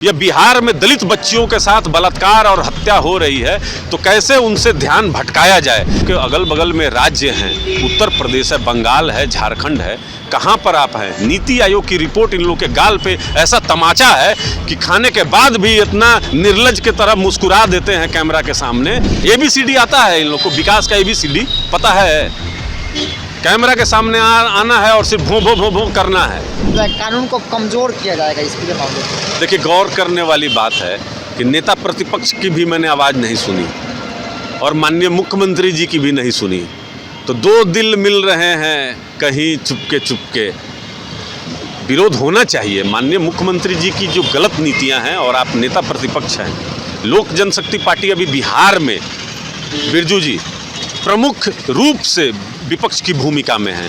या बिहार में दलित बच्चियों के साथ बलात्कार और हत्या हो रही है तो कैसे उनसे ध्यान भटकाया जाए कि अगल बगल में राज्य हैं, उत्तर प्रदेश है, बंगाल है, झारखंड है, कहाँ पर आप हैं। नीति आयोग की रिपोर्ट इन लोगों के गाल पे ऐसा तमाचा है कि खाने के बाद भी इतना निर्लज की तरह मुस्कुरा देते हैं कैमरा के सामने। ABCD आता है इन लोग को, विकास का ABCD पता है। कैमरा के सामने आना है और सिर्फ भों भों भों भों करना है। कानून को कमजोर किया जाएगा इस पूरे मामले में। देखिए, गौर करने वाली बात है कि नेता प्रतिपक्ष की भी मैंने आवाज़ नहीं सुनी और माननीय मुख्यमंत्री जी की भी नहीं सुनी। तो दो दिल मिल रहे हैं कहीं चुपके चुपके। विरोध होना चाहिए माननीय मुख्यमंत्री जी की जो गलत नीतियां हैं, और आप नेता प्रतिपक्ष हैं। लोक जनशक्ति पार्टी अभी बिहार में बिरजू जी प्रमुख रूप से विपक्ष की भूमिका में है।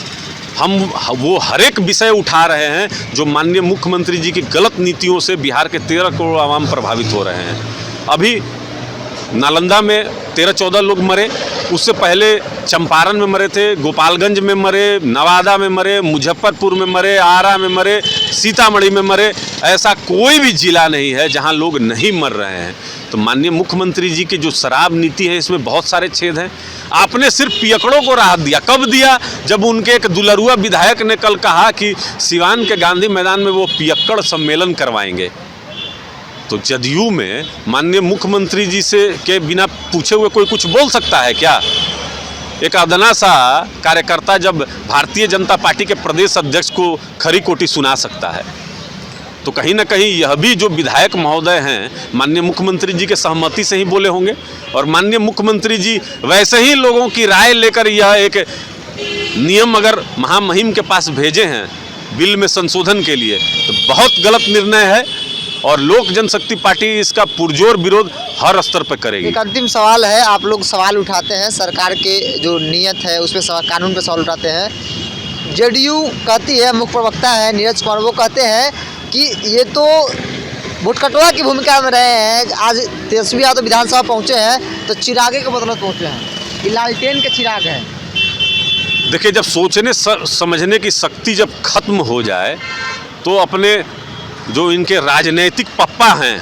हम वो हर एक विषय उठा रहे हैं जो माननीय मुख्यमंत्री जी की गलत नीतियों से बिहार के 13 करोड़ आवाम प्रभावित हो रहे हैं। अभी नालंदा में 13-14 लोग मरे, उससे पहले चंपारण में मरे थे, गोपालगंज में मरे, नवादा में मरे, मुजफ्फरपुर में मरे, आरा में मरे, सीतामढ़ी में मरे। ऐसा कोई भी जिला नहीं है जहां लोग नहीं मर रहे हैं। तो माननीय मुख्यमंत्री जी की जो शराब नीति है, इसमें बहुत सारे छेद हैं। आपने सिर्फ पियकड़ों को राहत दिया। कब दिया? जब उनके एक दुलरुआ विधायक ने कल कहा कि सिवान के गांधी मैदान में वो पियक्कड़ सम्मेलन करवाएंगे। तो जदयू में माननीय मुख्यमंत्री जी से के बिना पूछे हुए कोई कुछ बोल सकता है क्या? एक अदना सा कार्यकर्ता जब भारतीय जनता पार्टी के प्रदेश अध्यक्ष को खरी कोटी सुना सकता है, तो कहीं ना कहीं यह भी जो विधायक महोदय हैं माननीय मुख्यमंत्री जी के सहमति से ही बोले होंगे। और माननीय मुख्यमंत्री जी वैसे ही लोगों की राय लेकर यह एक नियम अगर महामहिम के पास भेजे हैं बिल में संशोधन के लिए, तो बहुत गलत निर्णय है और लोक जनशक्ति पार्टी इसका पुरजोर विरोध हर स्तर पर करेगी। एक अंतिम सवाल है, आप लोग सवाल उठाते हैं सरकार के जो नियत है उस पर, कानून पे सवाल उठाते हैं। जदयू कहती है, मुख्य प्रवक्ता है नीरज कुमार, वो कहते हैं कि ये तो भुटकटवा की भूमिका में रहे हैं। आज तेजस्वी यादव विधानसभा पहुंचे हैं तो चिरागे के बदौलत पहुंचे हैं, ये लालटेन के चिराग हैं। देखिए, जब सोचने समझने की शक्ति जब खत्म हो जाए तो अपने जो इनके राजनीतिक पप्पा हैं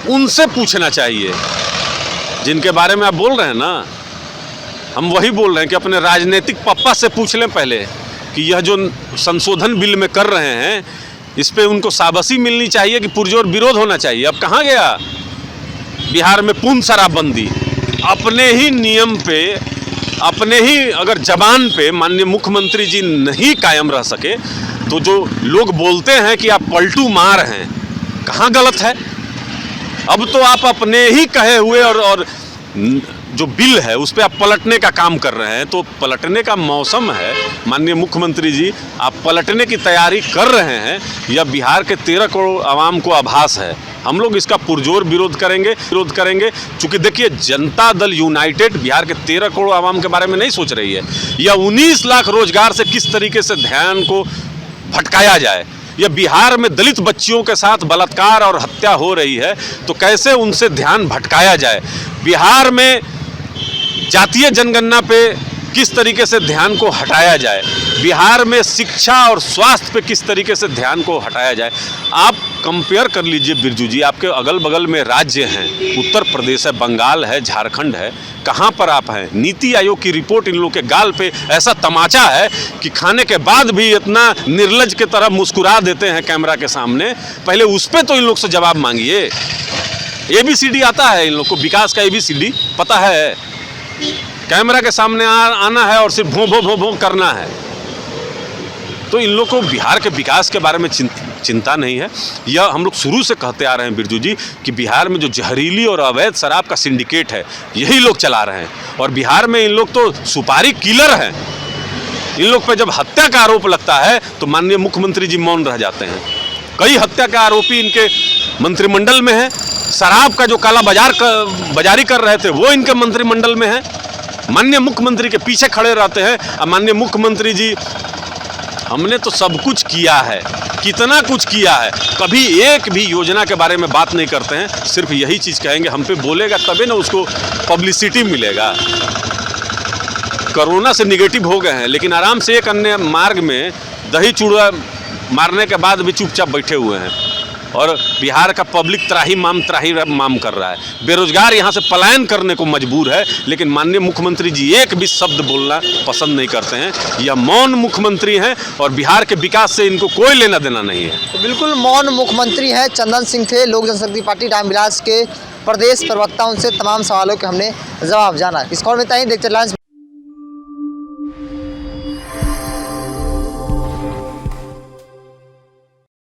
उनसे पूछना चाहिए जिनके बारे में आप बोल रहे हैं ना। हम वही बोल रहे हैं कि अपने राजनीतिक पप्पा से पूछ लें पहले कि यह जो संशोधन बिल में कर रहे हैं इस पे उनको शाबाशी मिलनी चाहिए कि पुरजोर विरोध होना चाहिए। अब कहाँ गया बिहार में पूर्ण शराबबंदी? अपने ही नियम पे, अपने ही अगर जबान पे माननीय मुख्यमंत्री जी नहीं कायम रह सके तो जो लोग बोलते हैं कि आप पलटू मार हैं, कहाँ गलत है? अब तो आप अपने ही कहे हुए और जो बिल है उस पर आप पलटने का काम कर रहे हैं। तो पलटने का मौसम है माननीय मुख्यमंत्री जी, आप पलटने की तैयारी कर रहे हैं। यह बिहार के 13 करोड़ आवाम को आभास है। हम लोग इसका पुरजोर विरोध करेंगे। चूँकि देखिए, जनता दल यूनाइटेड बिहार के 13 करोड़ आवाम के बारे में नहीं सोच रही है। या 19 लाख रोजगार से किस तरीके से ध्यान को भटकाया जाए, या बिहार में दलित बच्चियों के साथ बलात्कार और हत्या हो रही है तो कैसे उनसे ध्यान भटकाया जाए, बिहार में जातीय जनगणना पे किस तरीके से ध्यान को हटाया जाए, बिहार में शिक्षा और स्वास्थ्य पे किस तरीके से ध्यान को हटाया जाए। आप कंपेयर कर लीजिए बिरजू जी, आपके अगल बगल में राज्य हैं, उत्तर प्रदेश है, बंगाल है, झारखंड है, कहाँ पर आप हैं। नीति आयोग की रिपोर्ट इन लोगों के गाल पे ऐसा तमाचा है कि खाने के बाद भी इतना निर्लज की तरह मुस्कुरा देते हैं कैमरा के सामने। पहले उस पर तो इन लोग से जवाब मांगिए। ABCD आता है इन लोग को, विकास का ABCD पता है। कैमरा के सामने आना है और सिर्फ भों भों भों भों करना है। तो इन लोग को बिहार के विकास के बारे में चिंता नहीं है। यह हम लोग शुरू से कहते आ रहे हैं बिरजू जी कि बिहार में जो जहरीली और अवैध शराब का सिंडिकेट है यही लोग चला रहे हैं। और बिहार में इन लोग तो सुपारी किलर हैं। इन लोग पे जब हत्या का आरोप लगता है तो माननीय मुख्यमंत्री जी मौन रह जाते हैं। कई हत्या का आरोपी इनके मंत्रिमंडल में है। शराब का जो काला बाजारी कर रहे थे वो इनके मंत्रिमंडल में है। माननीय मुख्यमंत्री के पीछे खड़े रहते हैं। और माननीय मुख्यमंत्री जी, हमने तो सब कुछ किया है, कितना कुछ किया है, कभी एक भी योजना के बारे में बात नहीं करते हैं। सिर्फ यही चीज़ कहेंगे, हम पे बोलेगा तभी ना उसको पब्लिसिटी मिलेगा। कोरोना से निगेटिव हो गए हैं लेकिन आराम से एक अन्य मार्ग में दही चूड़ा मारने के बाद भी चुपचाप बैठे हुए हैं। और बिहार का पब्लिक त्राही माम कर रहा है। बेरोजगार यहाँ से पलायन करने को मजबूर है, लेकिन माननीय मुख्यमंत्री जी एक भी शब्द बोलना पसंद नहीं करते हैं। यह मौन मुख्यमंत्री हैं और बिहार के विकास से इनको कोई लेना देना नहीं है। तो बिल्कुल मौन मुख्यमंत्री हैं चंदन सिंह थे, लोक जनशक्ति पार्टी रामविलास के प्रदेश प्रवक्ता। उनसे तमाम सवालों के हमने जवाब जाना। इस खबर में इतना ही। देखते रहिए